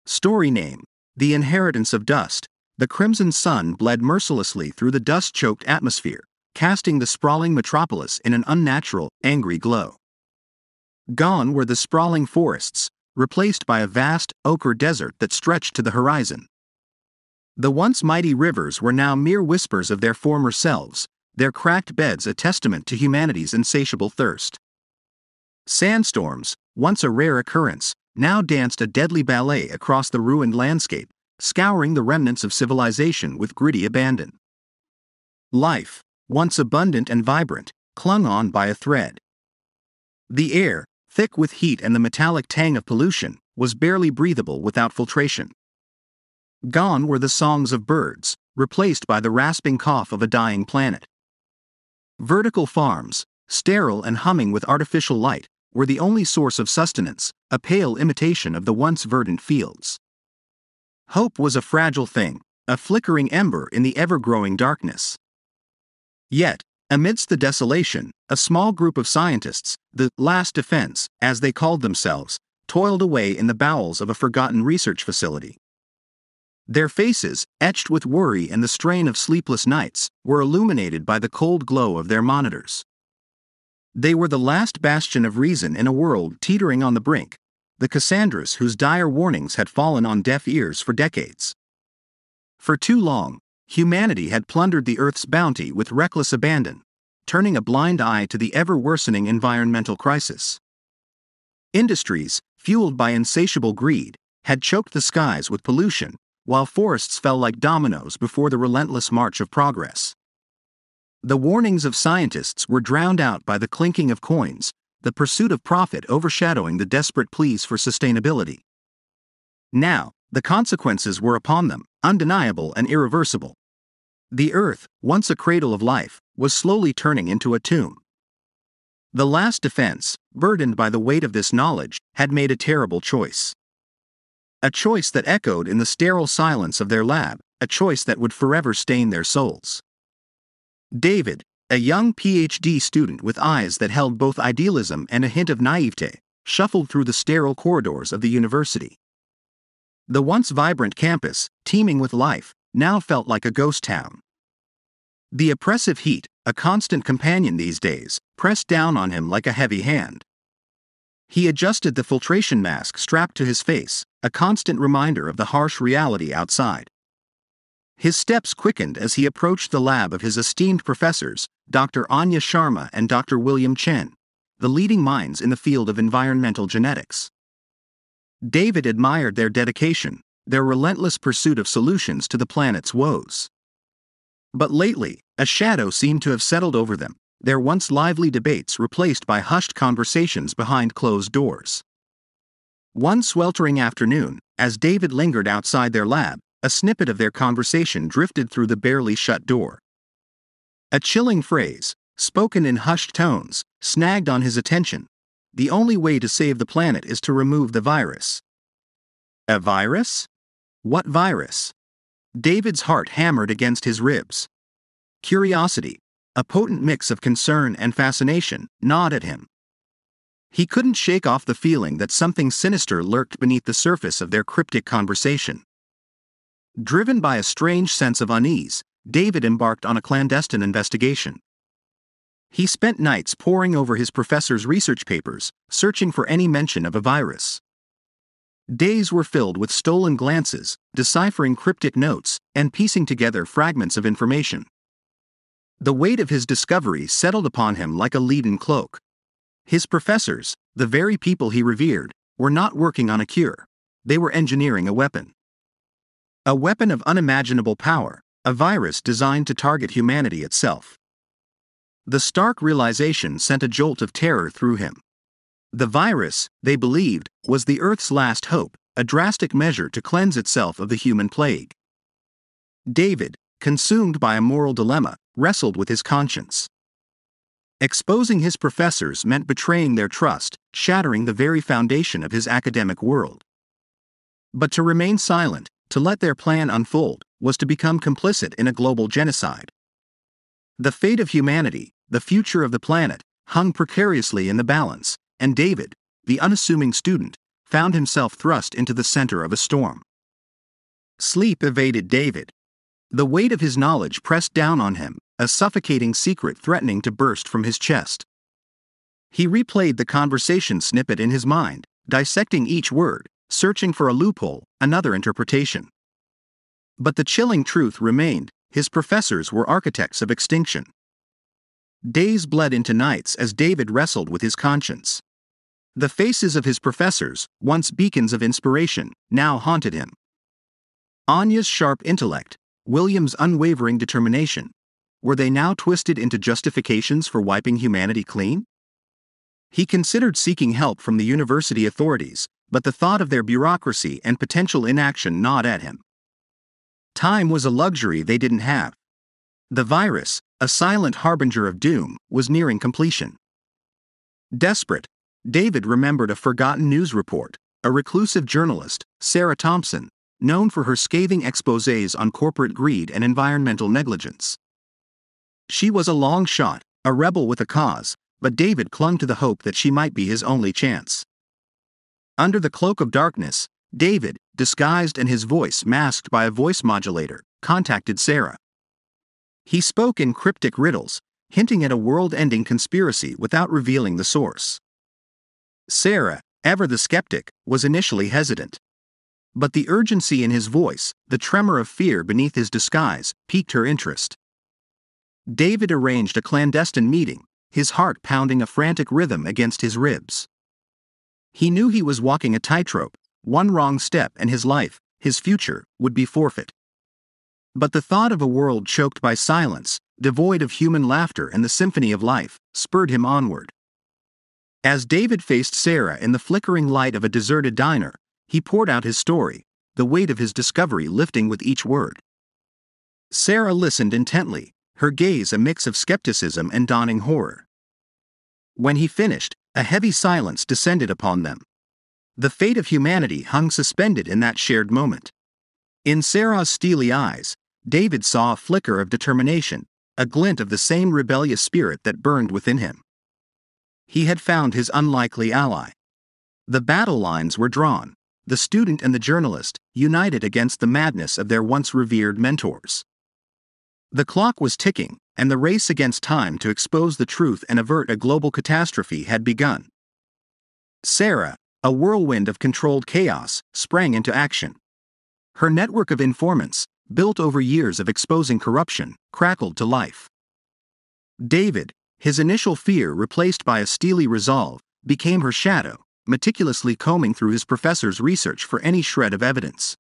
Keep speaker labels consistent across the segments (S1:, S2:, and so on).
S1: Story name: The Inheritance of Dust. The crimson sun bled mercilessly through the dust-choked atmosphere, casting the sprawling metropolis in an unnatural, angry glow. Gone were the sprawling forests, replaced by a vast, ochre desert that stretched to the horizon. The once mighty rivers were now mere whispers of their former selves, their cracked beds a testament to humanity's insatiable thirst. Sandstorms, once a rare occurrence, now danced a deadly ballet across the ruined landscape, scouring the remnants of civilization with gritty abandon. Life, once abundant and vibrant, clung on by a thread. The air, thick with heat and the metallic tang of pollution, was barely breathable without filtration. Gone were the songs of birds, replaced by the rasping cough of a dying planet. Vertical farms, sterile and humming with artificial light, were the only source of sustenance, a pale imitation of the once verdant fields. Hope was a fragile thing, a flickering ember in the ever-growing darkness. Yet, amidst the desolation, a small group of scientists, the Last Defense, as they called themselves, toiled away in the bowels of a forgotten research facility. Their faces, etched with worry and the strain of sleepless nights, were illuminated by the cold glow of their monitors. They were the last bastion of reason in a world teetering on the brink, the Cassandras whose dire warnings had fallen on deaf ears for decades. For too long, humanity had plundered the Earth's bounty with reckless abandon, turning a blind eye to the ever-worsening environmental crisis. Industries, fueled by insatiable greed, had choked the skies with pollution, while forests fell like dominoes before the relentless march of progress. The warnings of scientists were drowned out by the clinking of coins, the pursuit of profit overshadowing the desperate pleas for sustainability. Now, the consequences were upon them, undeniable and irreversible. The Earth, once a cradle of life, was slowly turning into a tomb. The Last Defense, burdened by the weight of this knowledge, had made a terrible choice. A choice that echoed in the sterile silence of their lab, a choice that would forever stain their souls. David, a young PhD student with eyes that held both idealism and a hint of naivete, shuffled through the sterile corridors of the university. The once vibrant campus, teeming with life, now felt like a ghost town. The oppressive heat, a constant companion these days, pressed down on him like a heavy hand. He adjusted the filtration mask strapped to his face, a constant reminder of the harsh reality outside. His steps quickened as he approached the lab of his esteemed professors, Dr. Anya Sharma and Dr. William Chen, the leading minds in the field of environmental genetics. David admired their dedication, their relentless pursuit of solutions to the planet's woes. But lately, a shadow seemed to have settled over them, their once lively debates replaced by hushed conversations behind closed doors. One sweltering afternoon, as David lingered outside their lab, a snippet of their conversation drifted through the barely shut door. A chilling phrase, spoken in hushed tones, snagged on his attention. The only way to save the planet is to remove the virus. A virus? What virus? David's heart hammered against his ribs. Curiosity, a potent mix of concern and fascination, gnawed at him. He couldn't shake off the feeling that something sinister lurked beneath the surface of their cryptic conversation. Driven by a strange sense of unease, David embarked on a clandestine investigation. He spent nights poring over his professor's research papers, searching for any mention of a virus. Days were filled with stolen glances, deciphering cryptic notes, and piecing together fragments of information. The weight of his discovery settled upon him like a leaden cloak. His professors, the very people he revered, were not working on a cure. They were engineering a weapon. A weapon of unimaginable power, a virus designed to target humanity itself. The stark realization sent a jolt of terror through him. The virus, they believed, was the Earth's last hope, a drastic measure to cleanse itself of the human plague. David, consumed by a moral dilemma, wrestled with his conscience. Exposing his professors meant betraying their trust, shattering the very foundation of his academic world. But to remain silent, to let their plan unfold, was to become complicit in a global genocide. The fate of humanity, the future of the planet, hung precariously in the balance, and David, the unassuming student, found himself thrust into the center of a storm. Sleep evaded David. The weight of his knowledge pressed down on him, a suffocating secret threatening to burst from his chest. He replayed the conversation snippet in his mind, dissecting each word, searching for a loophole, another interpretation. But the chilling truth remained: his professors were architects of extinction. Days bled into nights as David wrestled with his conscience. The faces of his professors, once beacons of inspiration, now haunted him. Anya's sharp intellect, William's unwavering determination, were they now twisted into justifications for wiping humanity clean? He considered seeking help from the university authorities, but the thought of their bureaucracy and potential inaction gnawed at him. Time was a luxury they didn't have. The virus, a silent harbinger of doom, was nearing completion. Desperate, David remembered a forgotten news report. A reclusive journalist, Sarah Thompson, known for her scathing exposés on corporate greed and environmental negligence. She was a long shot, a rebel with a cause, but David clung to the hope that she might be his only chance. Under the cloak of darkness, David, disguised and his voice masked by a voice modulator, contacted Sarah. He spoke in cryptic riddles, hinting at a world-ending conspiracy without revealing the source. Sarah, ever the skeptic, was initially hesitant. But the urgency in his voice, the tremor of fear beneath his disguise, piqued her interest. David arranged a clandestine meeting, his heart pounding a frantic rhythm against his ribs. He knew he was walking a tightrope. One wrong step and his life, his future, would be forfeit. But the thought of a world choked by silence, devoid of human laughter and the symphony of life, spurred him onward. As David faced Sarah in the flickering light of a deserted diner, he poured out his story, the weight of his discovery lifting with each word. Sarah listened intently, her gaze a mix of skepticism and dawning horror. When he finished, a heavy silence descended upon them. The fate of humanity hung suspended in that shared moment. In Sarah's steely eyes, David saw a flicker of determination, a glint of the same rebellious spirit that burned within him. He had found his unlikely ally. The battle lines were drawn, the student and the journalist, united against the madness of their once revered mentors. The clock was ticking, and the race against time to expose the truth and avert a global catastrophe had begun. Sarah, a whirlwind of controlled chaos, sprang into action. Her network of informants, built over years of exposing corruption, crackled to life. David, his initial fear replaced by a steely resolve, became her shadow, meticulously combing through his professor's research for any shred of evidence.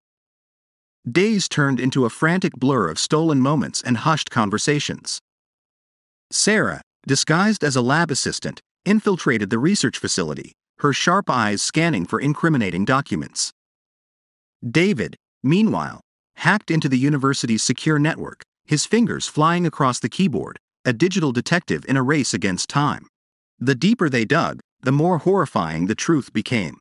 S1: Days turned into a frantic blur of stolen moments and hushed conversations. Sarah, disguised as a lab assistant, infiltrated the research facility, her sharp eyes scanning for incriminating documents. David, meanwhile, hacked into the university's secure network, his fingers flying across the keyboard, a digital detective in a race against time. The deeper they dug, the more horrifying the truth became.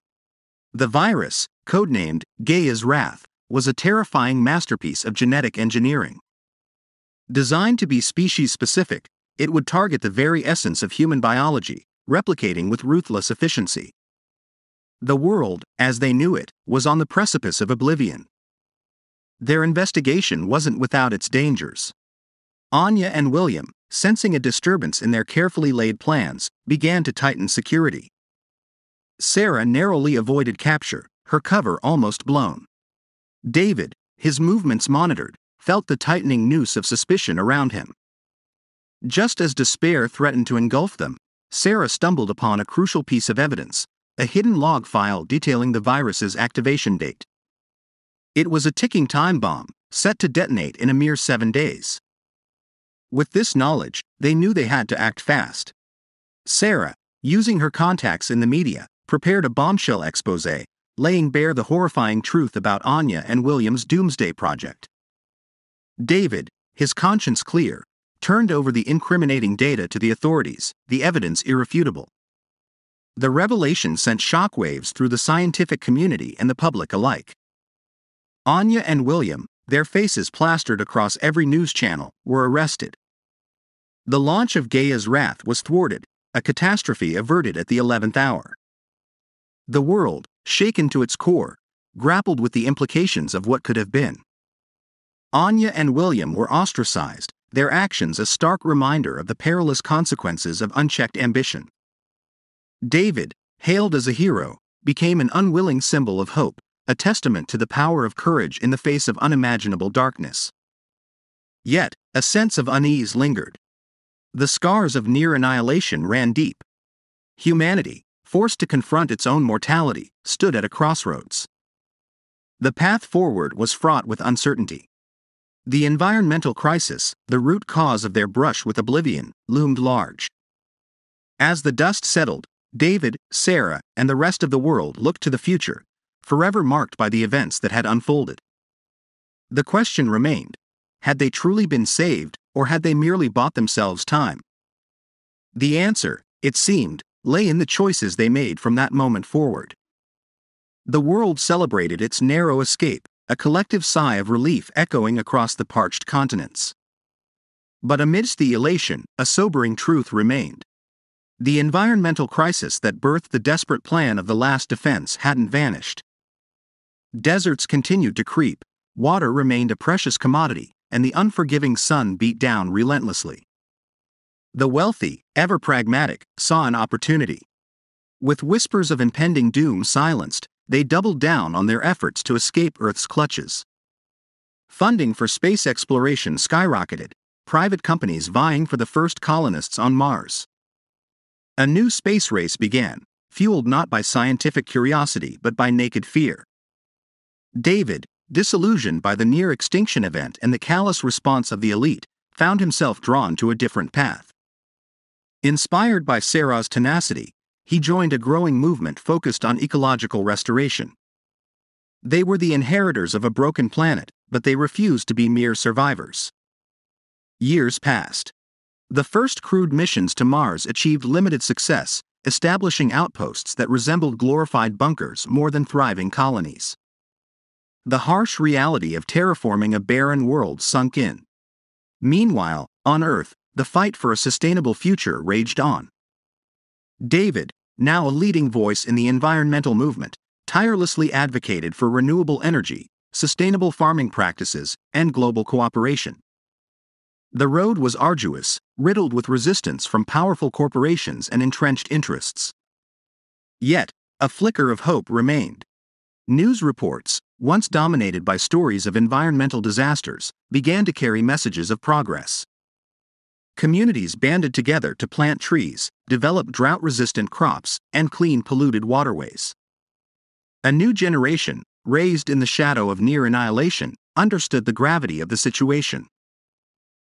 S1: The virus, codenamed Gaia's Wrath, was a terrifying masterpiece of genetic engineering. Designed to be species-specific, it would target the very essence of human biology, replicating with ruthless efficiency. The world, as they knew it, was on the precipice of oblivion. Their investigation wasn't without its dangers. Anya and William, sensing a disturbance in their carefully laid plans, began to tighten security. Sarah narrowly avoided capture, her cover almost blown. David, his movements monitored, felt the tightening noose of suspicion around him. Just as despair threatened to engulf them, Sarah stumbled upon a crucial piece of evidence, a hidden log file detailing the virus's activation date. It was a ticking time bomb, set to detonate in a mere 7 days. With this knowledge, they knew they had to act fast. Sarah, using her contacts in the media, prepared a bombshell exposé, laying bare the horrifying truth about Anya and William's doomsday project. David, his conscience clear, turned over the incriminating data to the authorities, the evidence irrefutable. The revelation sent shockwaves through the scientific community and the public alike. Anya and William, their faces plastered across every news channel, were arrested. The launch of Gaia's Wrath was thwarted, a catastrophe averted at the 11th hour. The world, shaken to its core, grappled with the implications of what could have been. Anya and William were ostracized, their actions a stark reminder of the perilous consequences of unchecked ambition. David, hailed as a hero, became an unwilling symbol of hope, a testament to the power of courage in the face of unimaginable darkness. Yet, a sense of unease lingered. The scars of near annihilation ran deep. Humanity, forced to confront its own mortality, stood at a crossroads. The path forward was fraught with uncertainty. The environmental crisis, the root cause of their brush with oblivion, loomed large. As the dust settled, David, Sarah, and the rest of the world looked to the future, forever marked by the events that had unfolded. The question remained: had they truly been saved, or had they merely bought themselves time? The answer, it seemed, lay in the choices they made from that moment forward. The world celebrated its narrow escape, a collective sigh of relief echoing across the parched continents. But amidst the elation, a sobering truth remained. The environmental crisis that birthed the desperate plan of the last defense hadn't vanished. Deserts continued to creep, water remained a precious commodity, and the unforgiving sun beat down relentlessly. The wealthy, ever pragmatic, saw an opportunity. With whispers of impending doom silenced, they doubled down on their efforts to escape Earth's clutches. Funding for space exploration skyrocketed, private companies vying for the first colonists on Mars. A new space race began, fueled not by scientific curiosity but by naked fear. David, disillusioned by the near-extinction event and the callous response of the elite, found himself drawn to a different path. Inspired by Sarah's tenacity, he joined a growing movement focused on ecological restoration. They were the inheritors of a broken planet, but they refused to be mere survivors. Years passed. The first crewed missions to Mars achieved limited success, establishing outposts that resembled glorified bunkers more than thriving colonies. The harsh reality of terraforming a barren world sunk in. Meanwhile, on Earth, the fight for a sustainable future raged on. David, now a leading voice in the environmental movement, tirelessly advocated for renewable energy, sustainable farming practices, and global cooperation. The road was arduous, riddled with resistance from powerful corporations and entrenched interests. Yet, a flicker of hope remained. News reports, once dominated by stories of environmental disasters, began to carry messages of progress. Communities banded together to plant trees, develop drought-resistant crops, and clean polluted waterways. A new generation, raised in the shadow of near annihilation, understood the gravity of the situation.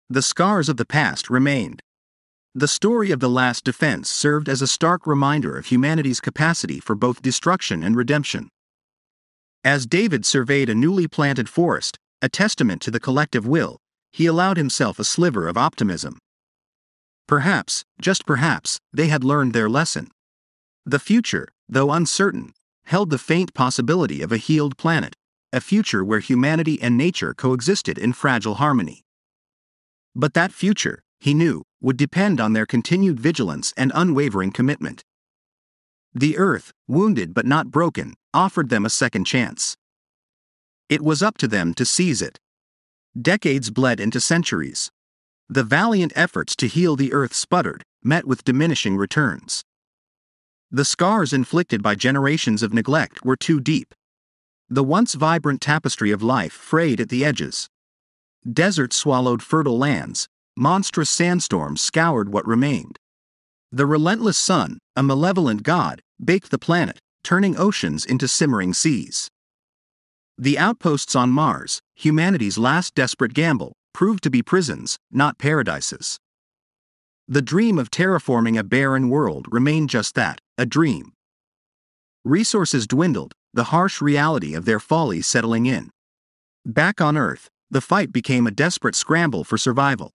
S1: The scars of the past remained. The story of the last defense served as a stark reminder of humanity's capacity for both destruction and redemption. As David surveyed a newly planted forest, a testament to the collective will, he allowed himself a sliver of optimism. Perhaps, just perhaps, they had learned their lesson. The future, though uncertain, held the faint possibility of a healed planet, a future where humanity and nature coexisted in fragile harmony. But that future, he knew, would depend on their continued vigilance and unwavering commitment. The Earth, wounded but not broken, offered them a second chance. It was up to them to seize it. Decades bled into centuries. The valiant efforts to heal the Earth sputtered, met with diminishing returns. The scars inflicted by generations of neglect were too deep. The once vibrant tapestry of life frayed at the edges. Deserts swallowed fertile lands, monstrous sandstorms scoured what remained. The relentless sun, a malevolent god, baked the planet, turning oceans into simmering seas. The outposts on Mars, humanity's last desperate gamble, proved to be prisons, not paradises. The dream of terraforming a barren world remained just that, a dream. Resources dwindled, the harsh reality of their folly settling in. Back on Earth, the fight became a desperate scramble for survival.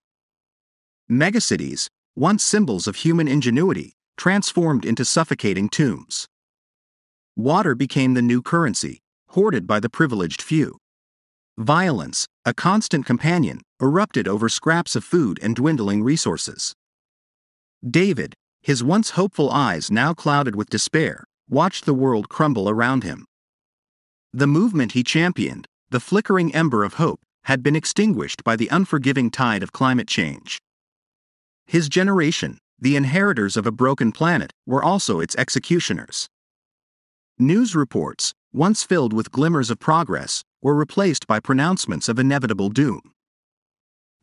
S1: Megacities, once symbols of human ingenuity, transformed into suffocating tombs. Water became the new currency, hoarded by the privileged few. Violence, a constant companion, erupted over scraps of food and dwindling resources. David, his once hopeful eyes now clouded with despair, watched the world crumble around him. The movement he championed, the flickering ember of hope, had been extinguished by the unforgiving tide of climate change. His generation, the inheritors of a broken planet, were also its executioners. News reports, once filled with glimmers of progress, were replaced by pronouncements of inevitable doom.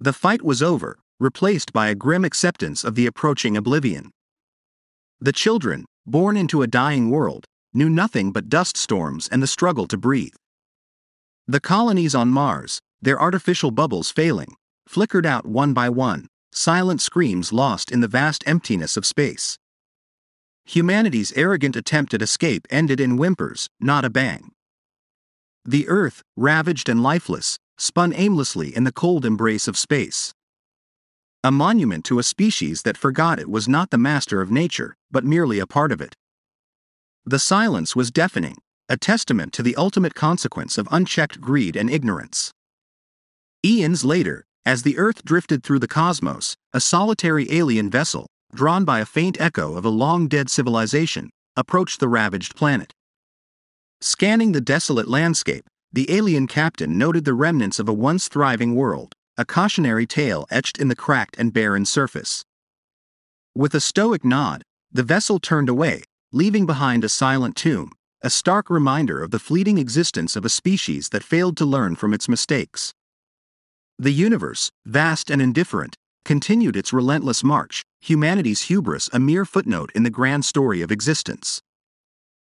S1: The fight was over, replaced by a grim acceptance of the approaching oblivion. The children, born into a dying world, knew nothing but dust storms and the struggle to breathe. The colonies on Mars, their artificial bubbles failing, flickered out one by one, silent screams lost in the vast emptiness of space. Humanity's arrogant attempt at escape ended in whimpers, not a bang. The Earth, ravaged and lifeless, spun aimlessly in the cold embrace of space. A monument to a species that forgot it was not the master of nature, but merely a part of it. The silence was deafening, a testament to the ultimate consequence of unchecked greed and ignorance. Eons later, as the Earth drifted through the cosmos, a solitary alien vessel, drawn by a faint echo of a long-dead civilization, approached the ravaged planet. Scanning the desolate landscape, the alien captain noted the remnants of a once thriving world, a cautionary tale etched in the cracked and barren surface. With a stoic nod, the vessel turned away, leaving behind a silent tomb, a stark reminder of the fleeting existence of a species that failed to learn from its mistakes. The universe, vast and indifferent, continued its relentless march, humanity's hubris a mere footnote in the grand story of existence.